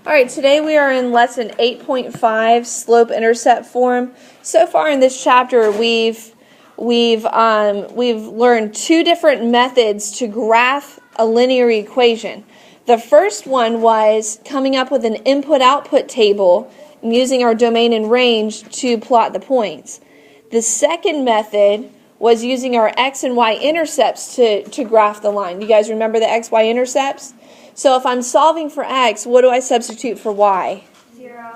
All right, today we are in lesson 8.5, slope-intercept form. So far in this chapter, we've learned two different methods to graph a linear equation. The first one was coming up with an input-output table and using our domain and range to plot the points. The second method was using our x and y intercepts to graph the line. You guys remember the x, y intercepts? So if I'm solving for x, what do I substitute for y?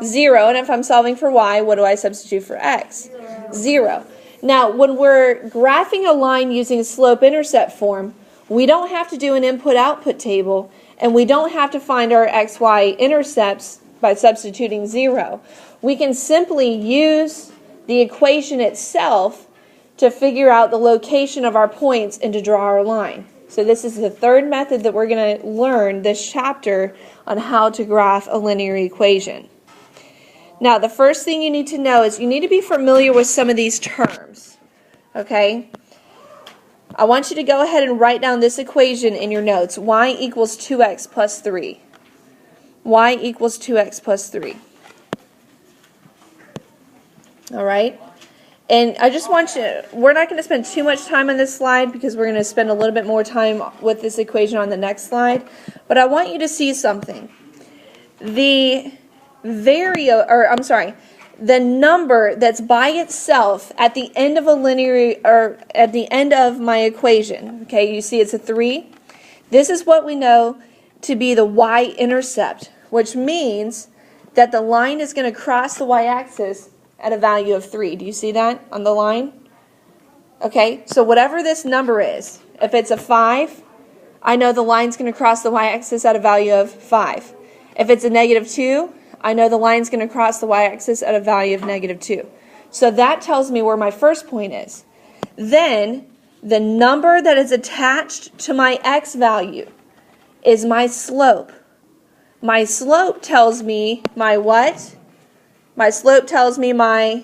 0. And if I'm solving for y, what do I substitute for x? 0. Now, when we're graphing a line using slope-intercept form, we don't have to do an input-output table, and we don't have to find our x, y intercepts by substituting 0. We can simply use the equation itself to figure out the location of our points and to draw our line. So this is the third method that we're going to learn this chapter on how to graph a linear equation. Now, the first thing you need to know is you need to be familiar with some of these terms. Okay? I want you to go ahead and write down this equation in your notes. Y equals 2x plus 3. Y equals 2x plus 3. All right? And I just want you, we're not going to spend too much time on this slide because we're going to spend a little bit more time with this equation on the next slide. But I want you to see something. The number that's by itself at the end of a linear, or at the end of my equation, okay, you see it's a 3. This is what we know to be the y-intercept, which means that the line is going to cross the y-axis at a value of 3. Do you see that on the line? Okay, so whatever this number is, if it's a 5, I know the line's going to cross the y-axis at a value of 5. If it's a -2, I know the line's going to cross the y-axis at a value of -2. So that tells me where my first point is. Then, the number that is attached to my x value is my slope. My slope tells me my what? My slope tells me my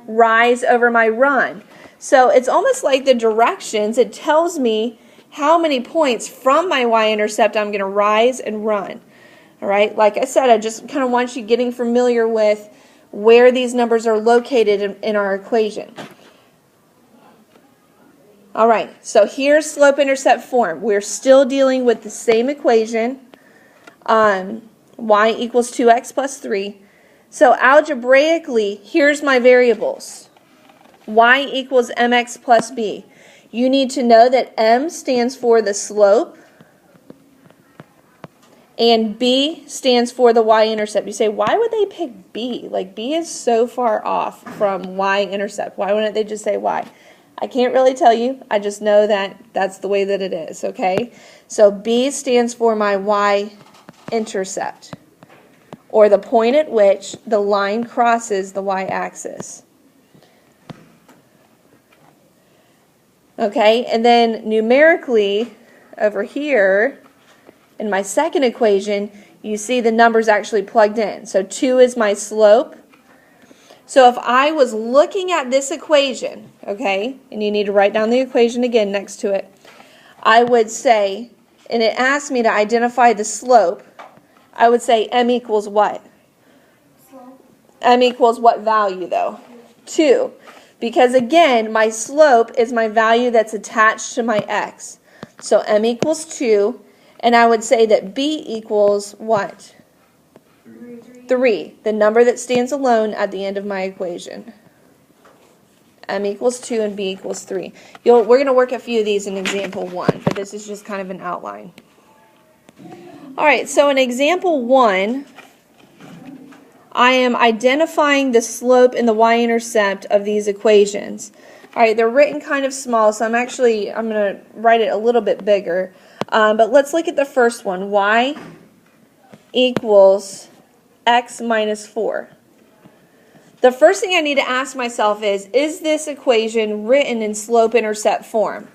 rise over my run. So it's almost like the directions. It tells me how many points from my y-intercept I'm going to rise and run. All right? Like I said, I just kind of want you getting familiar with where these numbers are located in our equation. All right, so here's slope-intercept form. We're still dealing with the same equation. Y equals 2x plus 3. So algebraically, here's my variables. Y equals mx plus b. You need to know that m stands for the slope and b stands for the y-intercept. You say, why would they pick b? Like, b is so far off from y-intercept. Why wouldn't they just say y? I can't really tell you. I just know that that's the way that it is, okay? So b stands for my y-intercept, or the point at which the line crosses the y-axis. Okay, and then numerically, over here, in my second equation, you see the numbers actually plugged in. So 2 is my slope. So if I was looking at this equation, okay, and you need to write down the equation again next to it, I would say, and it asked me to identify the slope, I would say m equals what? M equals what value, though? 2. Because, again, my slope is my value that's attached to my x. So m equals 2, and I would say that b equals what? 3. The number that stands alone at the end of my equation. M equals 2 and b equals 3. We're going to work a few of these in example 1, but this is just kind of an outline. All right, so in example 1, I am identifying the slope and the y-intercept of these equations. All right, they're written kind of small, so I'm going to write it a little bit bigger. But let's look at the first one. Y equals x minus 4. The first thing I need to ask myself is this equation written in slope-intercept form?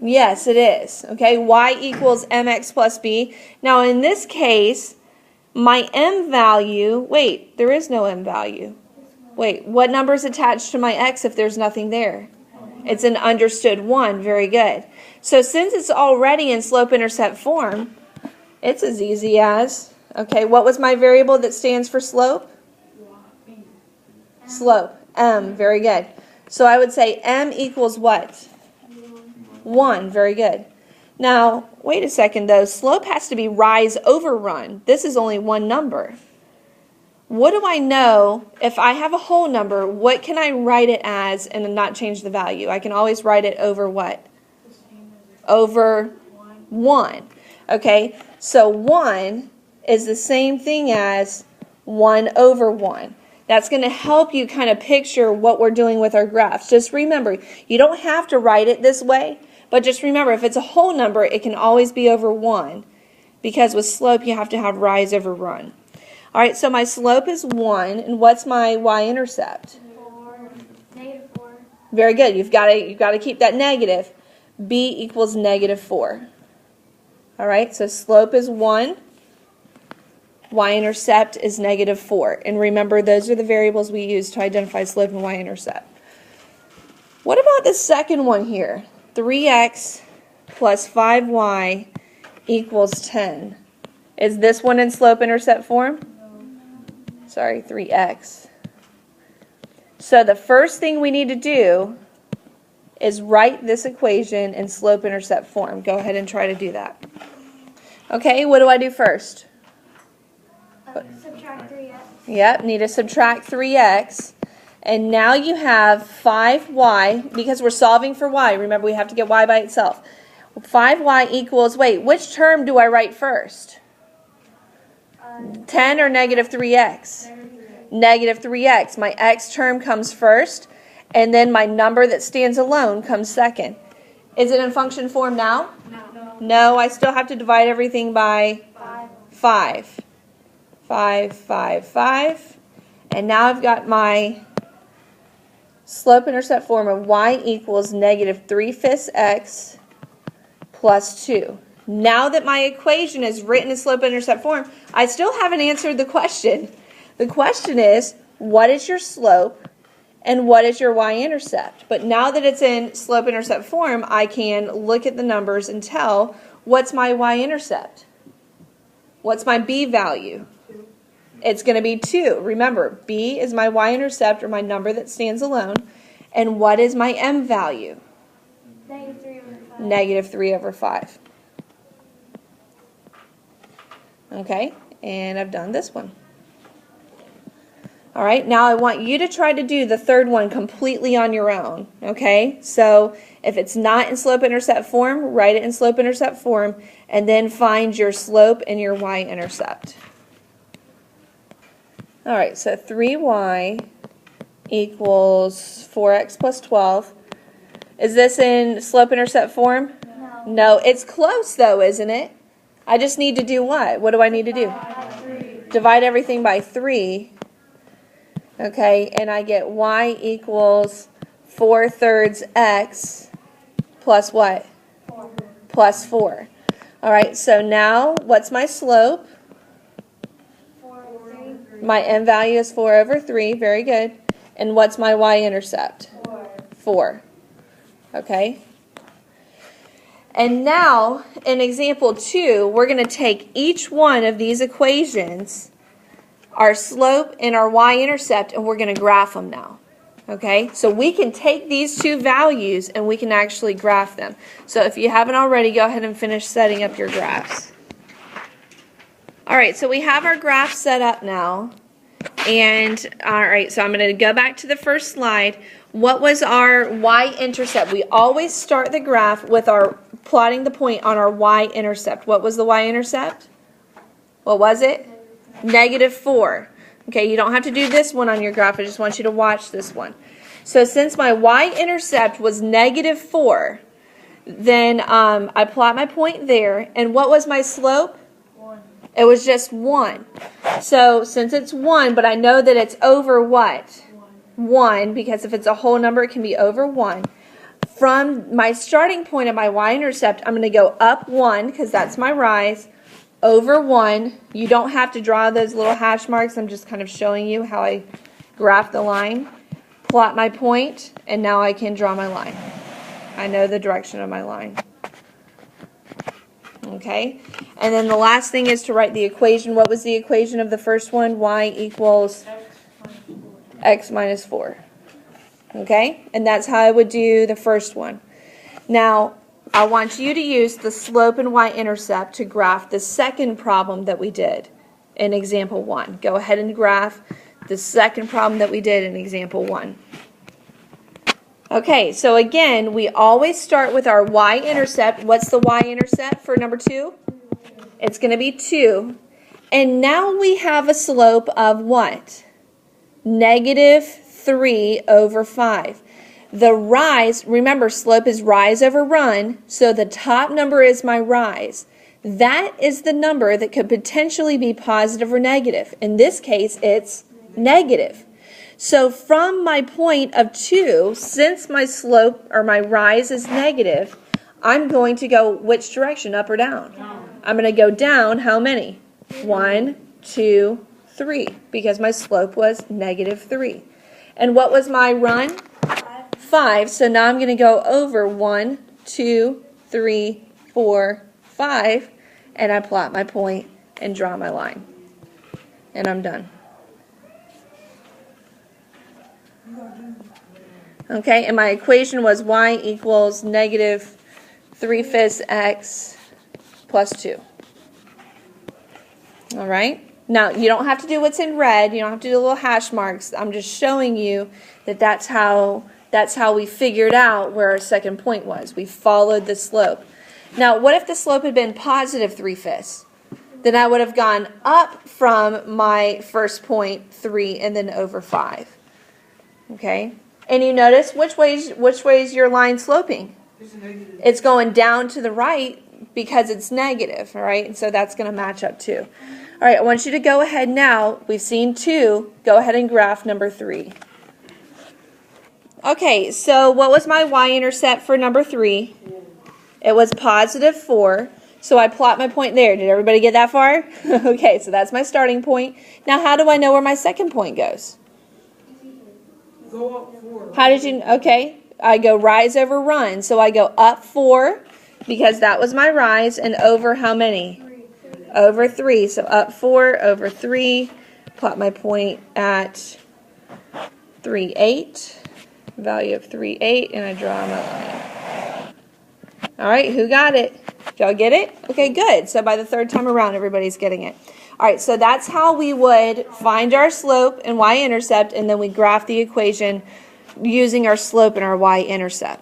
Yes, it is. Okay, y equals mx plus b. Now, in this case, my m value, wait, there is no m value. Wait, what number is attached to my x if there's nothing there? It's an understood 1. Very good. So since it's already in slope-intercept form, it's as easy as Okay, what was my variable that stands for slope? Slope. M. Very good. So I would say M equals what? 1. Very good. Now, wait a second though. Slope has to be rise over run. This is only one number. What do I know if I have a whole number? What can I write it as and not change the value? I can always write it over what? Over 1. Okay, so 1 is the same thing as 1 over 1. That's going to help you kind of picture what we're doing with our graphs. Just remember, you don't have to write it this way, but just remember, if it's a whole number, it can always be over 1, because with slope, you have to have rise over run. All right, so my slope is 1, and what's my y-intercept? 4. Negative 4. Very good. You've got to keep that negative. B equals negative 4. All right, so slope is 1. Y-intercept is negative 4. And remember, those are the variables we use to identify slope and y-intercept. What about the second one here? 3x plus 5y equals 10. Is this one in slope-intercept form? Sorry, 3x. So the first thing we need to do is write this equation in slope-intercept form. Go ahead and try to do that. Okay, what do I do first? Subtract 3x. Yep, need to subtract 3x. And now you have 5y, because we're solving for y. Remember, we have to get y by itself. 5y equals, wait, which term do I write first? 10 or negative 3x? Negative 3x. My x term comes first, and then my number that stands alone comes second. Is it in function form now? No. No, I still have to divide everything by 5. 5, 5, 5. And now I've got my slope-intercept form of y equals negative 3/5 x plus 2. Now that my equation is written in slope-intercept form, I still haven't answered the question. The question is, what is your slope and what is your y-intercept? But now that it's in slope-intercept form, I can look at the numbers and tell what's my y-intercept. What's my b value? It's going to be 2. Remember, b is my y-intercept, or my number that stands alone. And what is my m value? Negative 3 over 5. Negative 3 over 5. Okay, and I've done this one. All right, now I want you to try to do the third one completely on your own. Okay, so if it's not in slope-intercept form, write it in slope-intercept form, and then find your slope and your y-intercept. All right, so 3y equals 4x plus 12. Is this in slope-intercept form? No. No, it's close though, isn't it? I just need to do what? What do I need to do? Divide everything by 3. Okay, and I get y equals 4/3 x plus what? 4. Plus 4. All right, so now what's my slope? 4 over 3. My m value is 4 over 3. Very good. And what's my y-intercept? 4. 4. Okay. And now, in example 2, we're going to take each one of these equations, our slope and our y-intercept, and we're going to graph them now. Okay? So we can take these two values and we can actually graph them. So if you haven't already, go ahead and finish setting up your graphs. All right, so we have our graph set up now. And, all right, so I'm going to go back to the first slide. What was our y-intercept? We always start the graph with our plotting the point on our y-intercept. What was the y-intercept? What was it? Negative 4. Okay, you don't have to do this one on your graph. I just want you to watch this one. So since my y-intercept was negative 4, then I plot my point there. And what was my slope? 1. It was just 1. So since it's 1, but I know that it's over what? 1, because if it's a whole number, it can be over 1. From my starting point of my y-intercept, I'm going to go up 1, because that's my rise, over 1. You don't have to draw those little hash marks. I'm just kind of showing you how I graph the line. Plot my point, and now I can draw my line. I know the direction of my line. Okay, and then the last thing is to write the equation. What was the equation of the first one? Y equals x minus 4. Okay, and that's how I would do the first one. Now, I want you to use the slope and y-intercept to graph the second problem that we did in example 1. Go ahead and graph the second problem that we did in example 1. Okay, so again, we always start with our y-intercept. What's the y-intercept for number 2? It's going to be 2. And now we have a slope of what? Negative 3 over 5. The rise, remember, slope is rise over run, so the top number is my rise. That is the number that could potentially be positive or negative. In this case, it's negative. So from my point of 2, since my slope or my rise is negative, I'm going to go which direction, up or down? I'm going to go down how many? 1, 2, 3, because my slope was negative 3. And what was my run? 5. So now I'm going to go over 1, 2, 3, 4, 5, and I plot my point and draw my line. And I'm done. Okay, and my equation was y equals negative 3/5 x plus 2. All right? Now, you don't have to do what's in red. You don't have to do the little hash marks. I'm just showing you that that's how we figured out where our second point was. We followed the slope. Now, what if the slope had been positive 3/5? Then I would have gone up from my first point, 3, and then over 5. Okay? And you notice which way is your line sloping? It's going down to the right because it's negative, all right? And so that's going to match up too. All right, I want you to go ahead now. We've seen 2. Go ahead and graph number 3. Okay, so what was my y-intercept for number 3? It was positive 4. So I plot my point there. Did everybody get that far? Okay, so that's my starting point. Now how do I know where my second point goes? Go up 4. How did you, okay, I go rise over run. So I go up 4 because that was my rise, and over how many? Over 3. So up 4 over 3, plot my point at 3, 8, value of 3, 8, and I draw my line. All right, who got it? Did y'all get it? Okay, good. So by the third time around, everybody's getting it. All right, so that's how we would find our slope and y-intercept, and then we graph the equation using our slope and our y-intercept.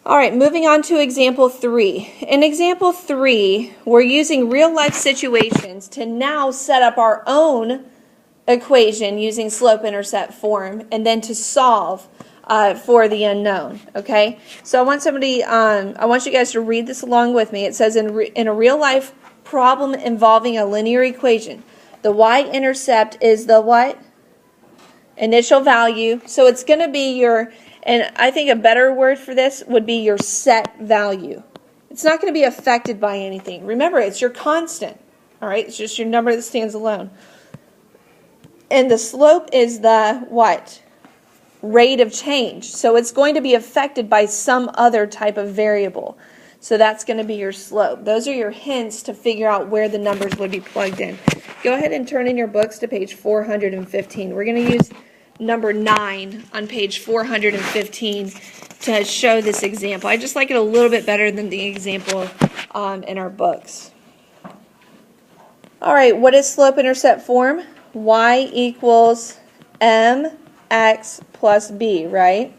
All right, moving on to example 3. In example 3, we're using real-life situations to now set up our own equation using slope-intercept form, and then to solve for the unknown. Okay, so I want you guys to read this along with me. It says in a real-life problem involving a linear equation, the y-intercept is the what? Initial value. So it's going to be your, and I think a better word for this would be your set value. It's not going to be affected by anything. Remember, it's your constant. All right, it's just your number that stands alone. And the slope is the what? Rate of change. So it's going to be affected by some other type of variable. So that's going to be your slope. Those are your hints to figure out where the numbers would be plugged in. Go ahead and turn in your books to page 415. We're going to use number 9 on page 415 to show this example. I just like it a little bit better than the example in our books. All right, what is slope-intercept form? Y equals mx plus b, right?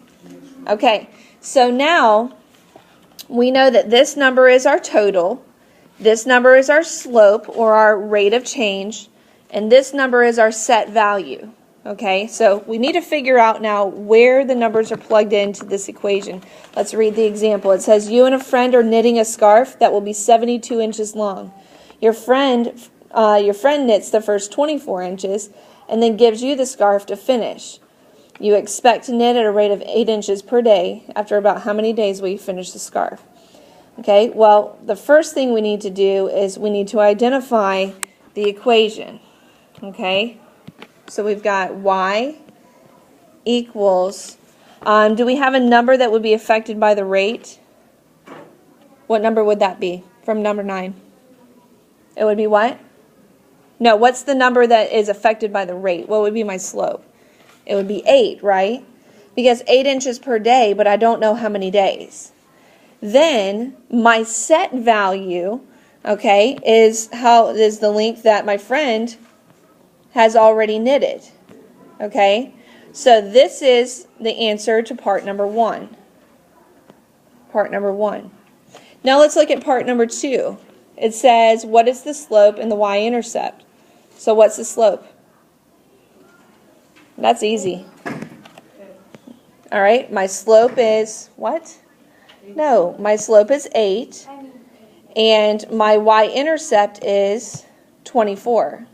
Okay, so now we know that this number is our total, this number is our slope or our rate of change, and this number is our set value. Okay, so we need to figure out now where the numbers are plugged into this equation. Let's read the example. It says you and a friend are knitting a scarf that will be 72 inches long. Your friend knits the first 24 inches and then gives you the scarf to finish. You expect to knit at a rate of 8 inches per day. After about how many days will you finish the scarf? Okay, well, the first thing we need to do is we need to identify the equation. Okay, so we've got y equals, do we have a number that would be affected by the rate? What number would that be from number 9? It would be what? No, what's the number that is affected by the rate? What would be my slope? It would be 8, right? Because 8 inches per day, but I don't know how many days. Then my set value, okay, is the length that my friend has already knitted. Okay? So this is the answer to part number 1. Part number 1. Now let's look at part number 2. It says, what is the slope in the y-intercept? So what's the slope? That's easy. All right, my slope is what? No, my slope is 8, and my y-intercept is 24.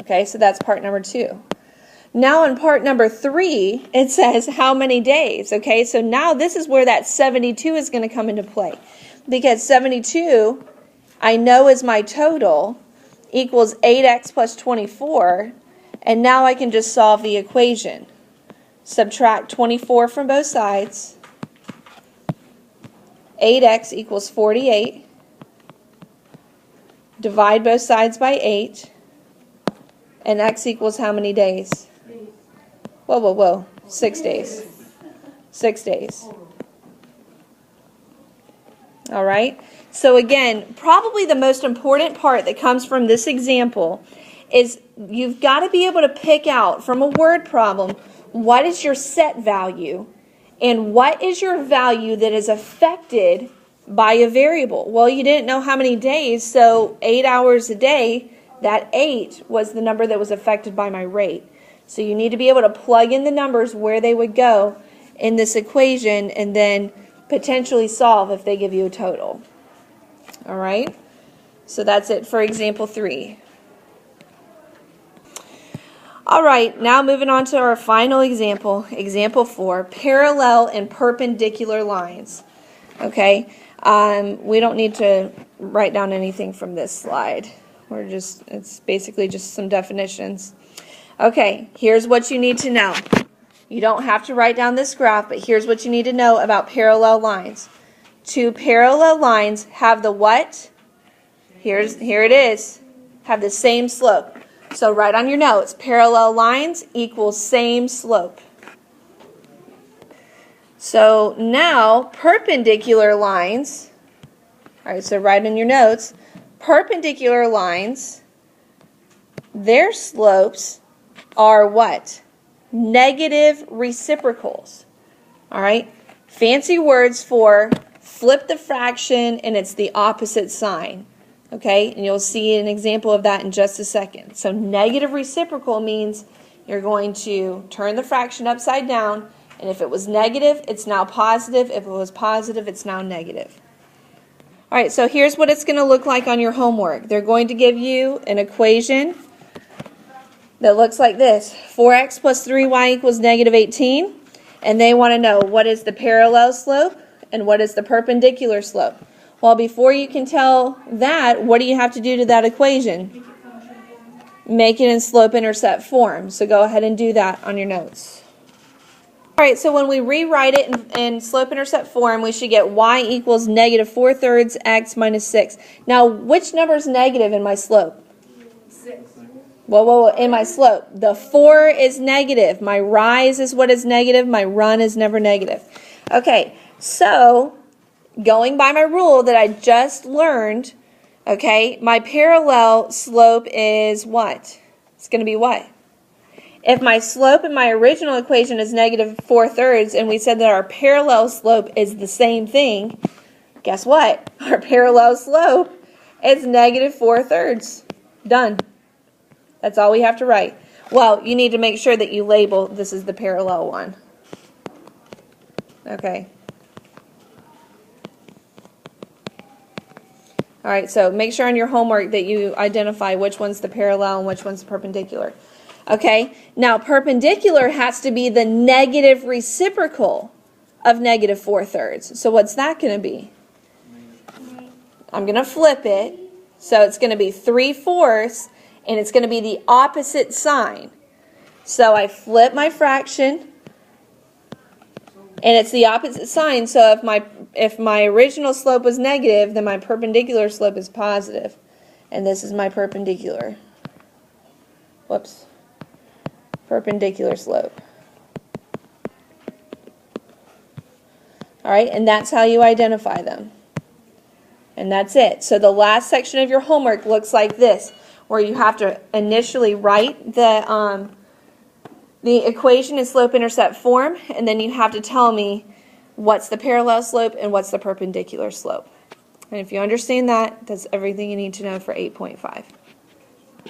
Okay, so that's part number 2. Now in part number 3, it says how many days. Okay, so now this is where that 72 is going to come into play. Because 72, I know is my total, equals 8x plus 24, and now I can just solve the equation. Subtract 24 from both sides. 8x equals 48. Divide both sides by 8. And x equals how many days? Whoa, whoa, whoa. 6 days. 6 days. All right? So again, probably the most important part that comes from this example is you've got to be able to pick out from a word problem what is your set value and what is your value that is affected by a variable. Well, you didn't know how many days, so 8 hours a day, that 8 was the number that was affected by my rate. So you need to be able to plug in the numbers where they would go in this equation and then potentially solve if they give you a total. All right? So that's it for example 3. All right, now moving on to our final example, example 4, parallel and perpendicular lines. Okay, we don't need to write down anything from this slide. It's basically just some definitions. Okay, here's what you need to know. You don't have to write down this graph, but here's what you need to know about parallel lines. 2 parallel lines have the what? Here it is. Have the same slope. So write on your notes, parallel lines equals same slope. So now perpendicular lines, all right, so write in your notes, perpendicular lines, their slopes are what? Negative reciprocals. All right, fancy words for flip the fraction and it's the opposite sign. Okay, and you'll see an example of that in just a second. So negative reciprocal means you're going to turn the fraction upside down, and if it was negative, it's now positive. If it was positive, it's now negative. All right, so here's what it's going to look like on your homework. They're going to give you an equation that looks like this. 4x plus 3y equals negative 18, and they want to know what is the parallel slope and what is the perpendicular slope. Well, before you can tell that, what do you have to do to that equation? Make it in slope-intercept form. So go ahead and do that on your notes. All right, so when we rewrite it in slope-intercept form, we should get y equals negative 4/3 x minus 6. Now, which number is negative in my slope? 6. Whoa, whoa, whoa, in my slope. The 4 is negative. My rise is what is negative. My run is never negative. Okay, so going by my rule that I just learned, okay, my parallel slope is what? It's going to be what? If my slope in my original equation is negative 4/3 and we said that our parallel slope is the same thing, guess what? Our parallel slope is negative 4/3. Done. That's all we have to write. Well, you need to make sure that you label this is the parallel one. Okay. All right, so make sure on your homework that you identify which one's the parallel and which one's the perpendicular. Okay, now perpendicular has to be the negative reciprocal of negative 4/3. So what's that going to be? I'm going to flip it. So it's going to be 3/4, and it's going to be the opposite sign. So I flip my fraction, and it's the opposite sign. So if my original slope was negative, then my perpendicular slope is positive. and this is my perpendicular. Whoops. Perpendicular slope. All right, and that's how you identify them. And that's it. So the last section of your homework looks like this, where you have to initially write the equation in slope-intercept form, and then you have to tell me what's the parallel slope and what's the perpendicular slope. And if you understand that, that's everything you need to know for 8.5.